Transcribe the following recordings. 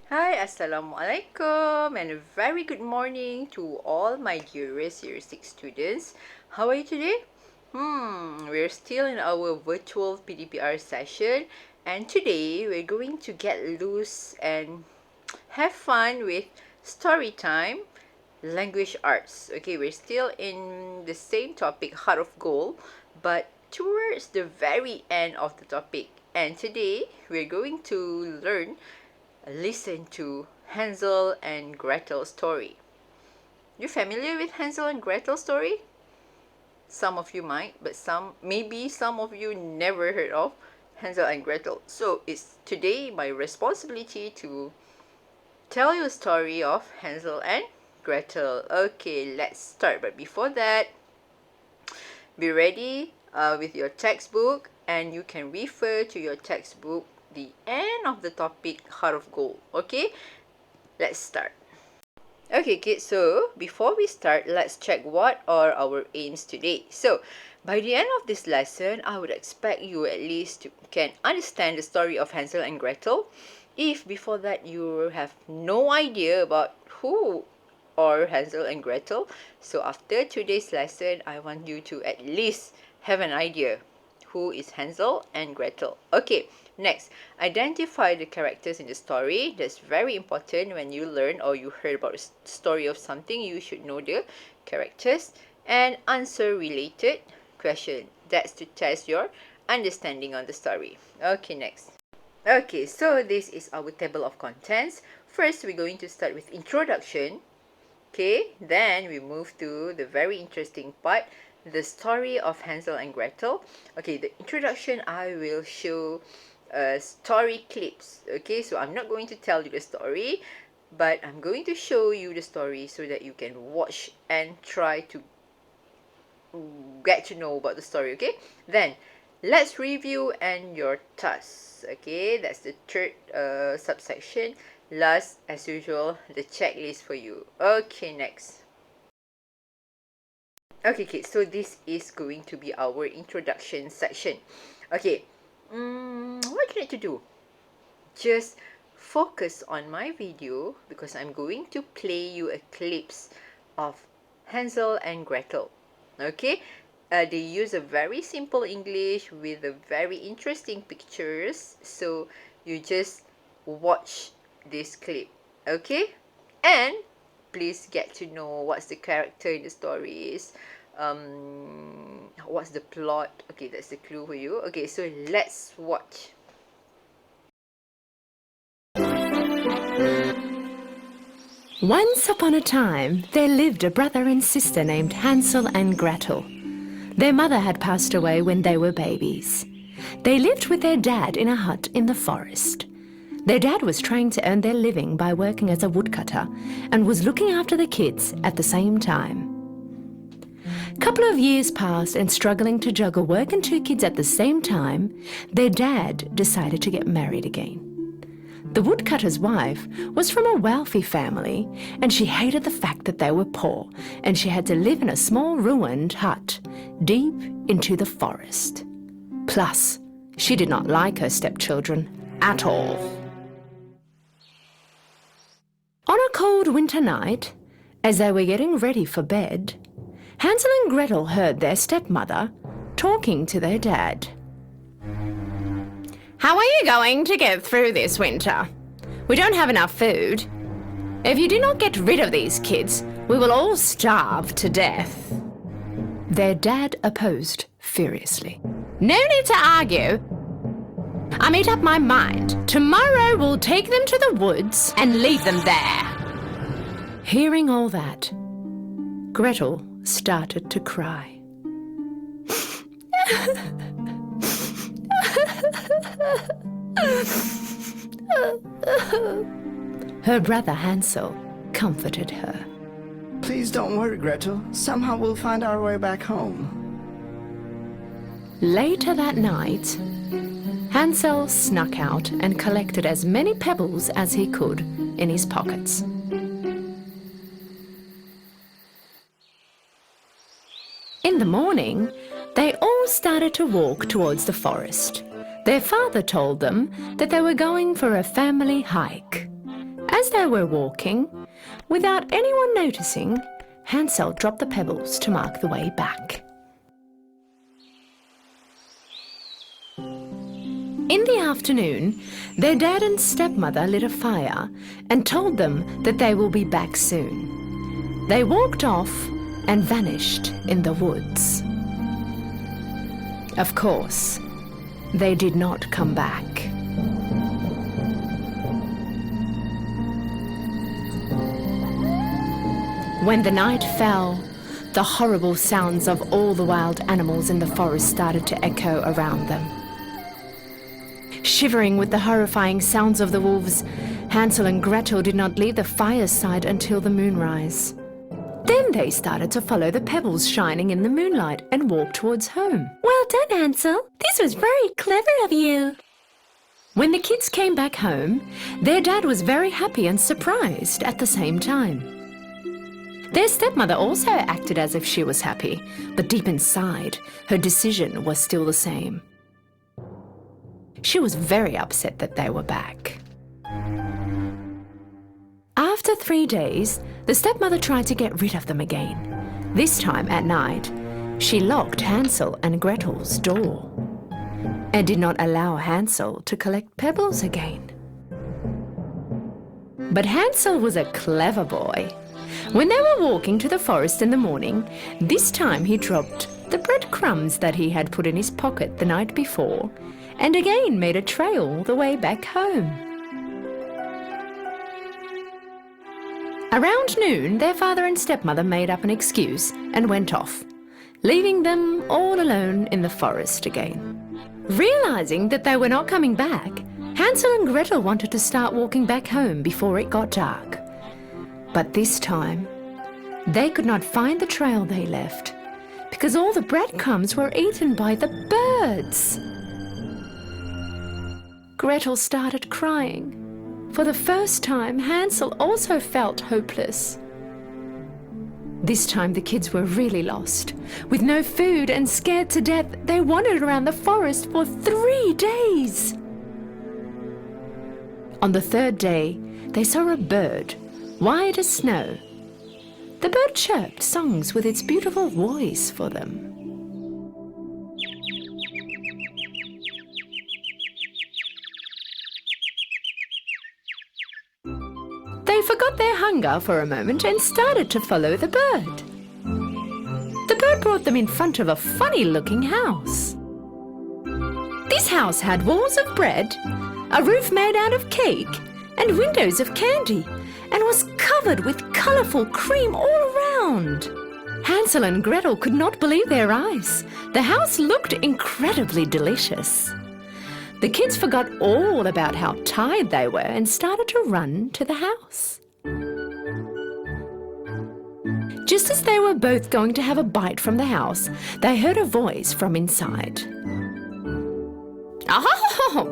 Hi, Assalamualaikum, and a very good morning to all my dearest Year 6 students. How are you today? We're still in our virtual PDPR session, and today we're going to get loose and have fun with story time, language arts. Okay, we're still in the same topic, Heart of Gold, but towards the very end of the topic. And today we're going to listen to Hansel and Gretel story. You familiar with Hansel and Gretel story? Some of you might, but maybe some of you never heard of Hansel and Gretel. So it's today my responsibility to tell you a story of Hansel and Gretel. Okay, let's start. But before that, be ready with your textbook, and you can refer to your textbook the end of the topic Heart of Gold. Okay, let's start. Okay kids, so before we start, let's check what are our aims today. So by the end of this lesson, I would expect you at least can understand the story of Hansel and Gretel. If before that you have no idea about who are Hansel and Gretel, so after today's lesson, I want you to at least have an idea who is Hansel and Gretel. Okay, next, identify the characters in the story. That's very important. When you learn or you heard about the story of something, you should know the characters. And answer related question. That's to test your understanding on the story. Okay, next. Okay, so this is our table of contents. First, we're going to start with introduction. Okay, then we move to the very interesting part, the story of Hansel and Gretel. Okay, the introduction, I will show story clips. Okay, so I'm not going to tell you the story, but I'm going to show you the story so that you can watch and try to get to know about the story. Okay, then let's review and your tasks. Okay, that's the third subsection. Last, as usual, the checklist for you. Okay, next. Okay kids, so this is going to be our introduction section. Okay, what you need to do, just focus on my video because I'm going to play you a clips of Hansel and Gretel. Okay, they use a very simple English with a very interesting pictures, so you just watch this clip. Okay, and please get to know what's the character in the stories, what's the plot. Okay, that's the clue for you. Okay, so let's watch. Once upon a time, there lived a brother and sister named Hansel and Gretel. Their mother had passed away when they were babies. They lived with their dad in a hut in the forest. Their dad was trying to earn their living by working as a woodcutter and was looking after the kids at the same time. A couple of years passed, and struggling to juggle work and two kids at the same time, their dad decided to get married again. The woodcutter's wife was from a wealthy family, and she hated the fact that they were poor and she had to live in a small ruined hut deep into the forest. Plus, she did not like her stepchildren at all. On a cold winter night, as they were getting ready for bed, Hansel and Gretel heard their stepmother talking to their dad. "How are you going to get through this winter? We don't have enough food. If you do not get rid of these kids, we will all starve to death." Their dad opposed furiously. "No need to argue. I made up my mind. Tomorrow we'll take them to the woods and leave them there." Hearing all that, Gretel started to cry. Her brother Hansel comforted her. "Please don't worry, Gretel. Somehow we'll find our way back home." Later that night, Hansel snuck out and collected as many pebbles as he could in his pockets. In the morning, they all started to walk towards the forest. Their father told them that they were going for a family hike. As they were walking, without anyone noticing, Hansel dropped the pebbles to mark the way back. In the afternoon, their dad and stepmother lit a fire and told them that they will be back soon. They walked off and vanished in the woods. Of course, they did not come back. When the night fell, the horrible sounds of all the wild animals in the forest started to echo around them. Shivering with the horrifying sounds of the wolves, Hansel and Gretel did not leave the fireside until the moonrise. Then they started to follow the pebbles shining in the moonlight and walk towards home. Well done, Hansel. This was very clever of you. When the kids came back home, their dad was very happy and surprised at the same time. Their stepmother also acted as if she was happy, but deep inside, her decision was still the same. She was very upset that they were back. After 3 days, the stepmother tried to get rid of them again. This time at night, she locked Hansel and Gretel's door and did not allow Hansel to collect pebbles again. But Hansel was a clever boy. When they were walking to the forest in the morning, this time he dropped the breadcrumbs that he had put in his pocket the night before and again made a trail the way back home. Around noon, their father and stepmother made up an excuse and went off, leaving them all alone in the forest again. Realizing that they were not coming back, Hansel and Gretel wanted to start walking back home before it got dark. But this time, they could not find the trail they left because all the breadcrumbs were eaten by the birds. Gretel started crying. For the first time, Hansel also felt hopeless. This time the kids were really lost. With no food and scared to death, they wandered around the forest for 3 days. On the 3rd day, they saw a bird, white as snow. The bird chirped songs with its beautiful voice for them. They forgot their hunger for a moment and started to follow the bird. The bird brought them in front of a funny-looking house. This house had walls of bread, a roof made out of cake, and windows of candy, and was covered with colourful cream all around. Hansel and Gretel could not believe their eyes. The house looked incredibly delicious. The kids forgot all about how tired they were and started to run to the house. Just as they were both going to have a bite from the house, they heard a voice from inside. Oh!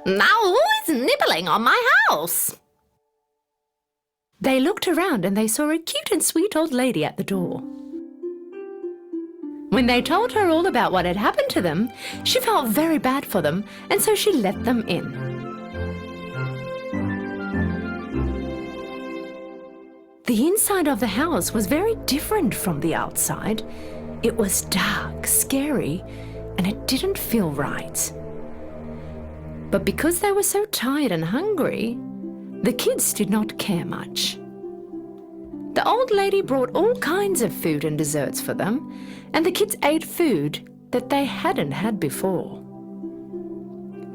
Now who is nibbling on my house? They looked around and they saw a cute and sweet old lady at the door. When they told her all about what had happened to them, she felt very bad for them, and so she let them in. The inside of the house was very different from the outside. It was dark, scary, and it didn't feel right. But because they were so tired and hungry, the kids did not care much. The old lady brought all kinds of food and desserts for them, and the kids ate food that they hadn't had before.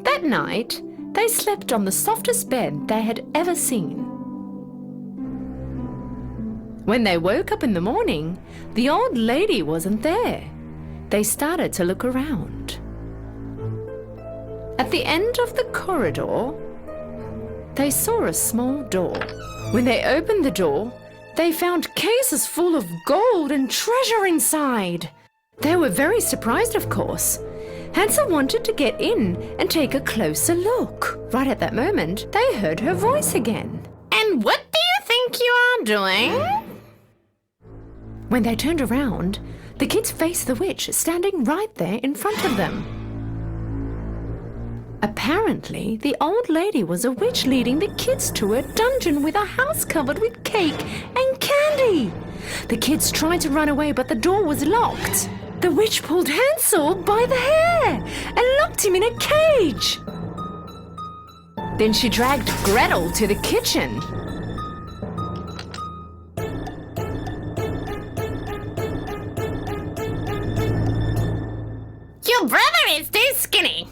That night, they slept on the softest bed they had ever seen. When they woke up in the morning, the old lady wasn't there. They started to look around. At the end of the corridor, they saw a small door. When they opened the door, they found cases full of gold and treasure inside. They were very surprised, of course. Hansel wanted to get in and take a closer look. Right at that moment, they heard her voice again. And what do you think you are doing? When they turned around, the kids faced the witch standing right there in front of them. Apparently, the old lady was a witch leading the kids to a dungeon with a house covered with cake and candy. The kids tried to run away, but the door was locked. The witch pulled Hansel by the hair and locked him in a cage. Then she dragged Gretel to the kitchen. Your brother is too skinny.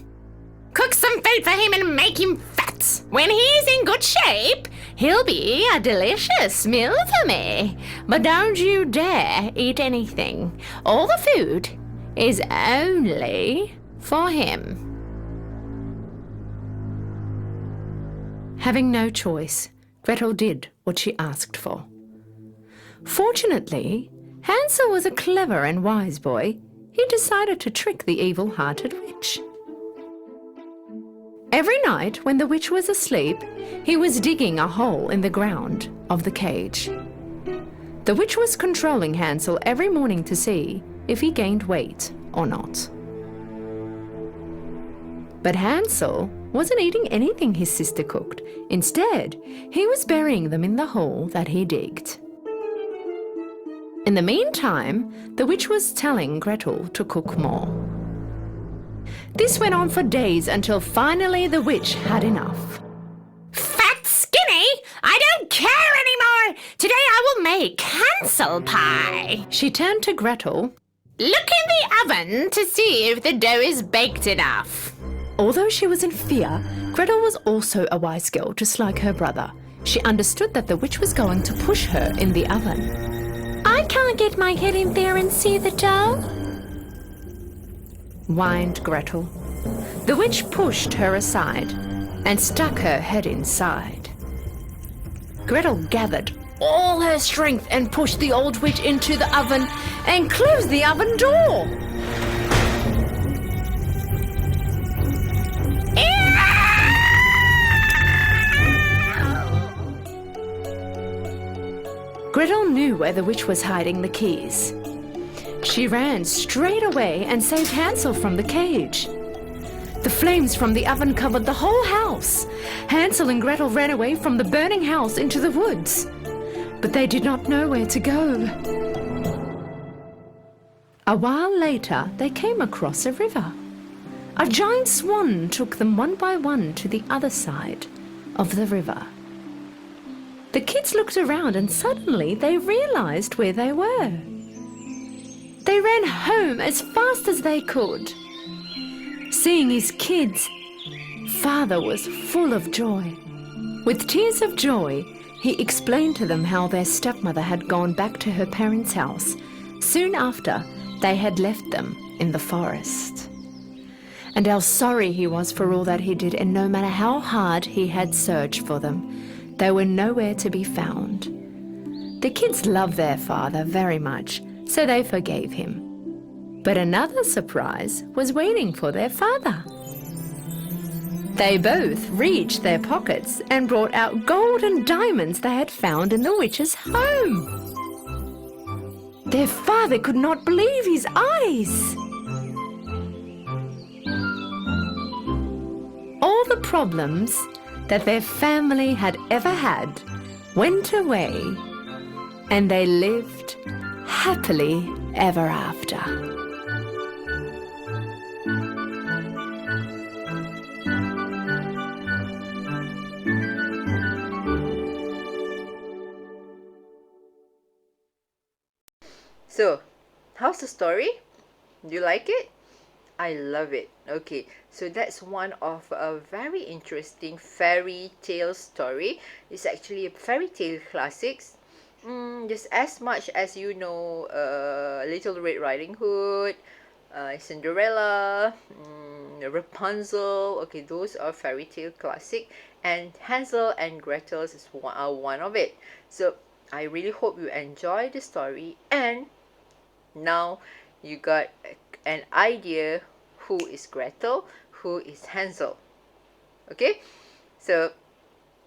Cook some food for him and make him fat. When he's in good shape, he'll be a delicious meal for me. But don't you dare eat anything. All the food is only for him. Having no choice, Gretel did what she asked for. Fortunately, Hansel was a clever and wise boy. He decided to trick the evil-hearted witch. Every night when the witch was asleep, he was digging a hole in the ground of the cage. The witch was controlling Hansel every morning to see if he gained weight or not. But Hansel wasn't eating anything his sister cooked. Instead, he was burying them in the hole that he digged. In the meantime, the witch was telling Gretel to cook more. This went on for days until finally the witch had enough. Fat skinny? I don't care anymore. Today I will make Hansel pie. She turned to Gretel. Look in the oven to see if the dough is baked enough. Although she was in fear, Gretel was also a wise girl just like her brother. She understood that the witch was going to push her in the oven. I can't get my head in there and see the dough, whined Gretel. The witch pushed her aside and stuck her head inside. Gretel gathered all her strength and pushed the old witch into the oven and closed the oven door. Gretel knew where the witch was hiding the keys. She ran straight away and saved Hansel from the cage. The flames from the oven covered the whole house. Hansel and Gretel ran away from the burning house into the woods, but they did not know where to go. A while later, they came across a river. A giant swan took them one by one to the other side of the river. The kids looked around and suddenly they realized where they were. They ran home as fast as they could. Seeing his kids, Father was full of joy. With tears of joy, he explained to them how their stepmother had gone back to her parents' house soon after they had left them in the forest. And how sorry he was for all that he did, and no matter how hard he had searched for them, they were nowhere to be found. The kids loved their father very much, so they forgave him. But another surprise was waiting for their father. They both reached their pockets and brought out gold and diamonds they had found in the witch's home. Their father could not believe his eyes. All the problems that their family had ever had went away, and they lived happily ever after. So, how's the story? Do you like it? I love it. Okay, so that's one of a very interesting fairy tale story. It's actually a fairy tale classics. Just as much as you know, Little Red Riding Hood, Cinderella, Rapunzel. Okay, those are fairy tale classic, and Hansel and Gretel is one of it. So I really hope you enjoy the story, and now you got an idea who is Gretel, who is Hansel. Okay, so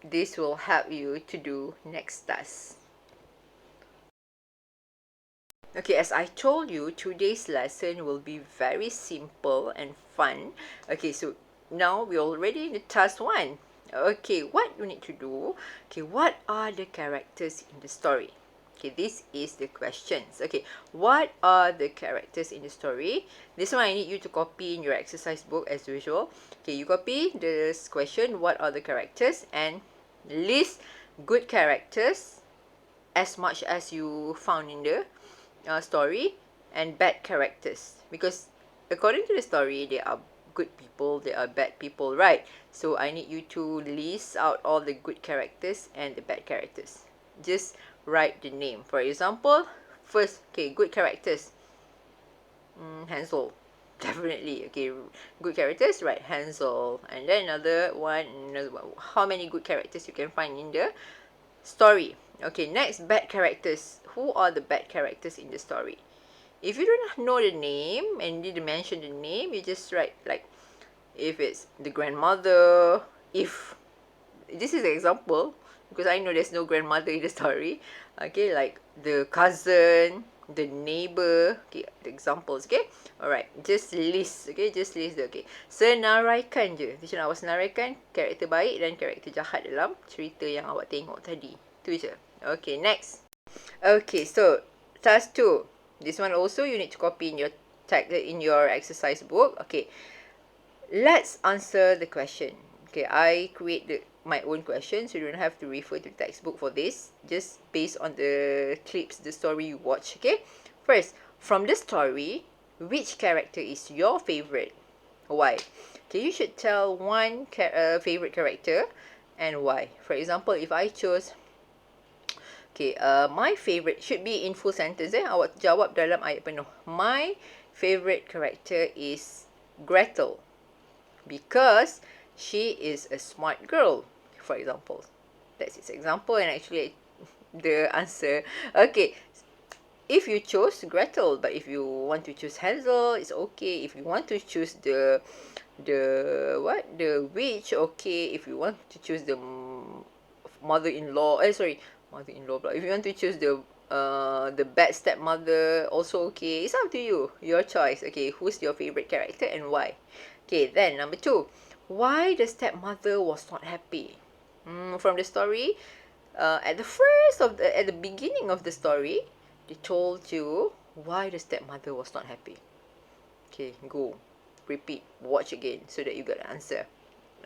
this will help you to do next task. Okay, as I told you, today's lesson will be very simple and fun. Okay, so now we're already in the task 1. Okay, what you need to do? Okay, what are the characters in the story? Okay, this is the questions. Okay, what are the characters in the story? This one I need you to copy in your exercise book as usual. Okay, you copy this question, what are the characters, and list good characters as much as you found in the story, and bad characters, because according to the story there are good people, there are bad people, right? So I need you to list out all the good characters and the bad characters. Just write the name. For example, first, okay, good characters, Hansel. Definitely. Okay, good characters, right? Hansel. And then another one, how many good characters you can find in the story? Okay, next, bad characters. Who are the bad characters in the story? If you don't know the name and didn't mention the name, you just write like, if it's the grandmother, if this is an example, because I know there's no grandmother in the story. Okay, like the cousin, the neighbor. Okay, the examples. Okay, alright, just list. Okay, just list. Okay, senaraikan je. Teacher nak awak senaraikan karakter baik dan karakter jahat dalam cerita yang awak tengok tadi. Tu je. Okay, next. Okay, so task 2. This one also you need to copy in your exercise book. Okay, let's answer the question. Okay, I create my own question, so you don't have to refer to the textbook for this. Just based on the clips, the story you watch. Okay, first, from the story, which character is your favorite? Why? Okay, you should tell one favorite character and why. For example, if I chose, okay, my favorite should be in full sentence. Awak jawab dalam ayat penuh. My favorite character is Gretel, because she is a smart girl, for example. That's its example, and actually the answer. Okay, if you chose Gretel, but if you want to choose Hansel, it's okay. If you want to choose the witch, okay. If you want to choose the mother-in-law, mother-in-law, but if you want to choose the bad stepmother, also okay. It's up to you, your choice. Okay, who's your favorite character and why? Okay, then number 2, why the stepmother was not happy? From the story, at the beginning of the story, they told you why the stepmother was not happy. Okay, go, repeat, watch again so that you get the answer.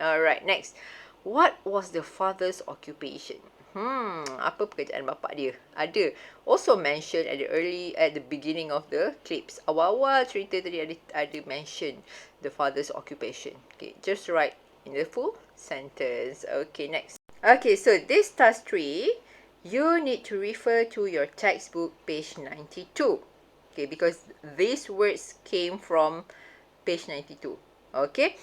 Alright, next. What was the father's occupation? Apa pekerjaan bapa dia? Ada. Also mentioned at the beginning of the clips. Awal-awal cerita tadi ada mention the father's occupation. Okay, just write in the full sentence. Okay, next. Okay, so this task 3, you need to refer to your textbook page 92. Okay, because these words came from page 92. Okay,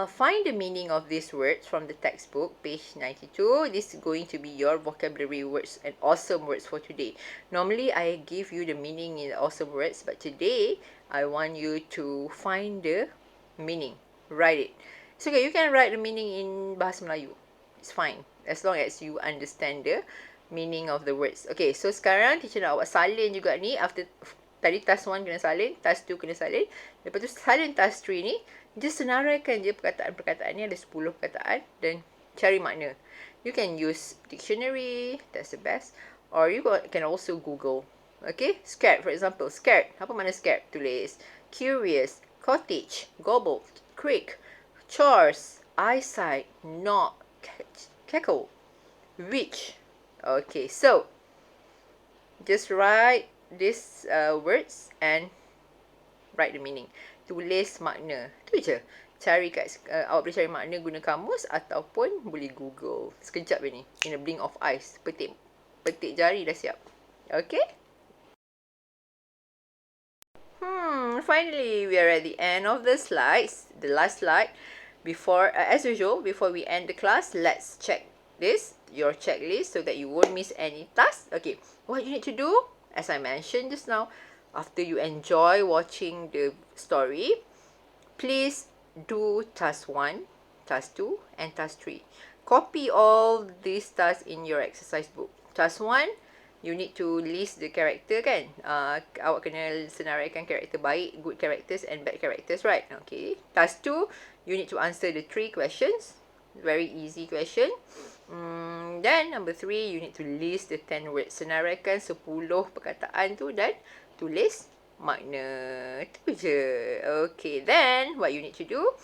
find the meaning of these words from the textbook, page 92. This is going to be your vocabulary words and awesome words for today. Normally, I give you the meaning in the awesome words, but today, I want you to find the meaning. Write it. It's okay, you can write the meaning in Bahasa Melayu. It's fine, as long as you understand the meaning of the words. Okay, so sekarang teacher nak awak salin juga ni. After tadi task 1 kena salin, task 2 kena salin. Lepas tu salin task 3 ni, just senaraikan je perkataan-perkataan ni, ada 10 perkataan, dan cari makna. You can use dictionary, that's the best, or you can also Google. Okay, scared, for example, scared. Apa makna scared? Tulis curious, cottage, gobble, creek, chores, eyesight, knock, cackle, witch. Okay, so just write these words and write the meaning. Tulis makna. Tu je. Cari awak boleh cari makna guna kamus ataupun boleh Google. Sekejap je ni. In a blink of eyes. Petik jari dah siap. Okay? Finally, we are at the end of the slides. The last slide. Before, as usual, before we end the class, let's check your checklist, so that you won't miss any tasks. Okay, what you need to do, as I mentioned just now, after you enjoy watching the story, please do task 1, task 2, and task 3. Copy all these tasks in your exercise book. Task 1, you need to list the character kan. Awak kena senaraikan karakter baik, good characters and bad characters, right? Okay. Task 2, you need to answer the 3 questions. Very easy question. Then number 3, you need to list the 10 words. Senaraikan 10 perkataan tu dan tulis makna. Tu je. Okay, then what you need to do,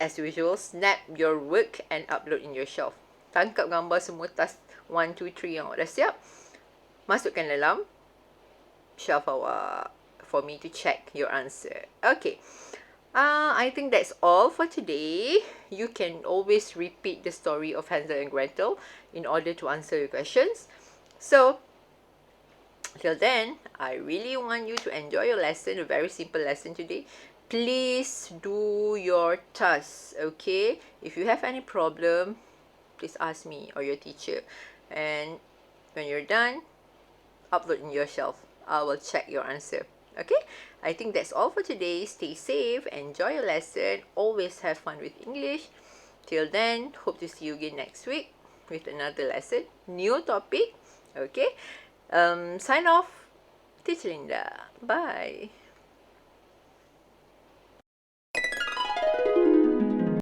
as usual, snap your work and upload in your shelf. Tangkap gambar semua task 1, 2, 3 yang awak dah siap. Masukkan dalam shelf awak for me to check your answer. Okay. I think that's all for today. You can always repeat the story of Hansel and Gretel in order to answer your questions. So, till then, I really want you to enjoy your lesson, a very simple lesson today. Please do your tasks, okay? If you have any problem, please ask me or your teacher. And when you're done, upload in your shelf. I will check your answer. Okay? I think that's all for today. Stay safe, enjoy your lesson, always have fun with English. Till then, hope to see you again next week with another lesson, new topic. Okay? Sign off. Teacher Linda. Bye.